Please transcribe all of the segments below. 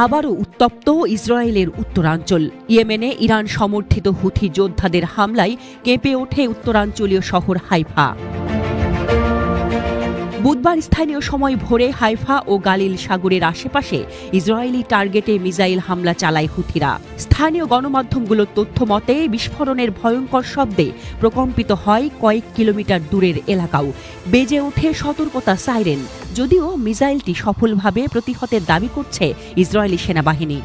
আবারও উত্তপ্ত ইসরায়েলের উত্তরাঞ্চল। ইয়েমেনে ইরান সমর্থিত হুথি যোদ্ধাদের হামলায় কেঁপে ওঠে উত্তরাঞ্চলীয় শহর হাইফা। বুধবার স্থানীয় সময় ভোরে হাইফা ও গালিল সাগরের আশেপাশে ইসরায়েলি টার্গেটে মিসাইল হামলা চালায় হুথিরা। স্থানীয় গণমাধ্যমগুলোর তথ্য মতে বিস্ফোরণের ভয়ঙ্কর শব্দে প্রকম্পিত হয় কয়েক কিলোমিটার দূরের এলাকাও। বেজে ওঠে সতর্কতা সাইরেন, যদিও মিসাইলটি সফলভাবে প্রতিহতের দাবি করছে ইসরায়েলি সেনাবাহিনী।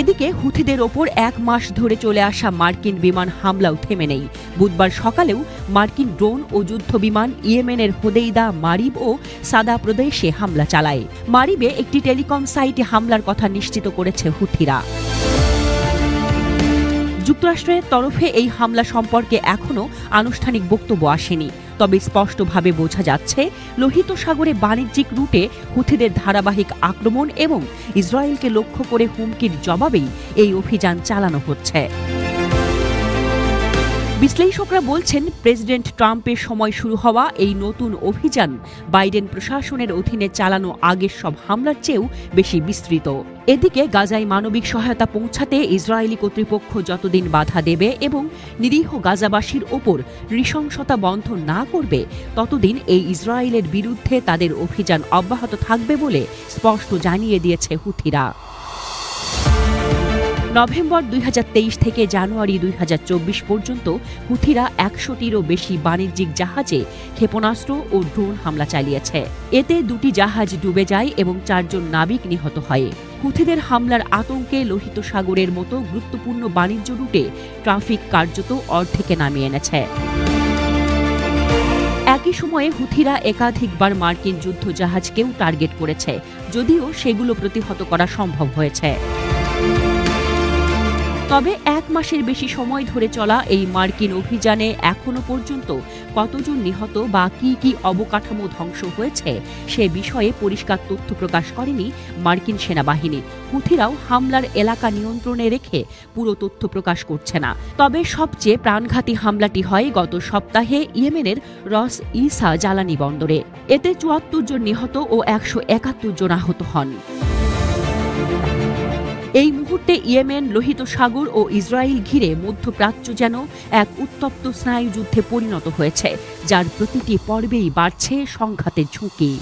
এদিকে হুথিদের ওপর 1 মাস ধরে চলে আসা মার্কিন বিমান হামলাও থেমে নেই। বুধবার সকালেও মার্কিন ড্রোন ও যুদ্ধ বিমান ইয়েমেনের হোদেইদা, মারিব ও সাদা প্রদেশে হামলা চালায়। মারিবে একটি টেলিকম সাইটে হামলার কথা নিশ্চিত করেছে হুথিরা। যুক্তরাষ্ট্রের তরফে এই হামলা সম্পর্কে এখনও আনুষ্ঠানিক বক্তব্য আসেনি, তবে স্পষ্টভাবে বোঝা যাচ্ছে লোহিত সাগরে বাণিজ্যিক রুটে হুথিদের ধারাবাহিক আক্রমণ এবং ইসরায়েলকে লক্ষ্য করে হুমকির জবাবেই এই অভিযান চালানো হচ্ছে। বিশ্লেষকরা বলছেন, প্রেসিডেন্ট ট্রাম্পের সময় শুরু হওয়া এই নতুন অভিযান বাইডেন প্রশাসনের অধীনে চালানো আগের সব হামলার চেয়েও বেশি বিস্তৃত। এদিকে গাজায় মানবিক সহায়তা পৌঁছাতে ইসরায়েলি কর্তৃপক্ষ যতদিন বাধা দেবে এবং নিরীহ গাজাবাসীর ওপর নৃশংসতা বন্ধ না করবে, ততদিন এই ইসরায়েলের বিরুদ্ধে তাদের অভিযান অব্যাহত থাকবে বলে স্পষ্ট জানিয়ে দিয়েছে হুথিরা। নভেম্বর 2023 থেকে জানুয়ারি 2024 পর্যন্ত হুথিরা 100টিরও বেশি বাণিজ্যিক জাহাজে ক্ষেপণাস্ত্র ও ড্রোন হামলা চালিয়েছে। এতে 2টি জাহাজ ডুবে যায় এবং 4 জন নাবিক নিহত হয়। হুথিদের হামলার আতঙ্কে লোহিত সাগরের মতো গুরুত্বপূর্ণ বাণিজ্য রুটে ট্রাফিক কার্যত অর্ধেকে নামিয়ে এনেছে। একই সময়ে হুথিরা একাধিকবার মার্কিন যুদ্ধ জাহাজকেও টার্গেট করেছে, যদিও সেগুলো প্রতিহত করা সম্ভব হয়েছে। তবে 1 মাসের বেশি সময় ধরে চলা এই মার্কিন অভিযানে এখনো পর্যন্ত কতজন নিহত বা কি অবকাঠামো ধ্বংস হয়েছে সে বিষয়ে পরিষ্কার তথ্য প্রকাশ করেনি মার্কিন সেনাবাহিনী। হুথিরাও হামলার এলাকা নিয়ন্ত্রণে রেখে পুরো তথ্য প্রকাশ করছে না। তবে সবচেয়ে প্রাণঘাতী হামলাটি হয় গত সপ্তাহে ইয়েমেনের রস ইসা জ্বালানি বন্দরে। এতে 74 জন নিহত ও 171 জন আহত হন। এই মুহূর্তে ইয়েমেন, লোহিত সাগর ও ইসরায়েল ঘিরে মধ্যপ্রাচ্য যেন এক উত্তপ্ত স্নায়ুযুদ্ধে পরিণত হয়েছে, যার প্রতিটি পর্বেই বাড়ছে সংঘাতের ঝুঁকি।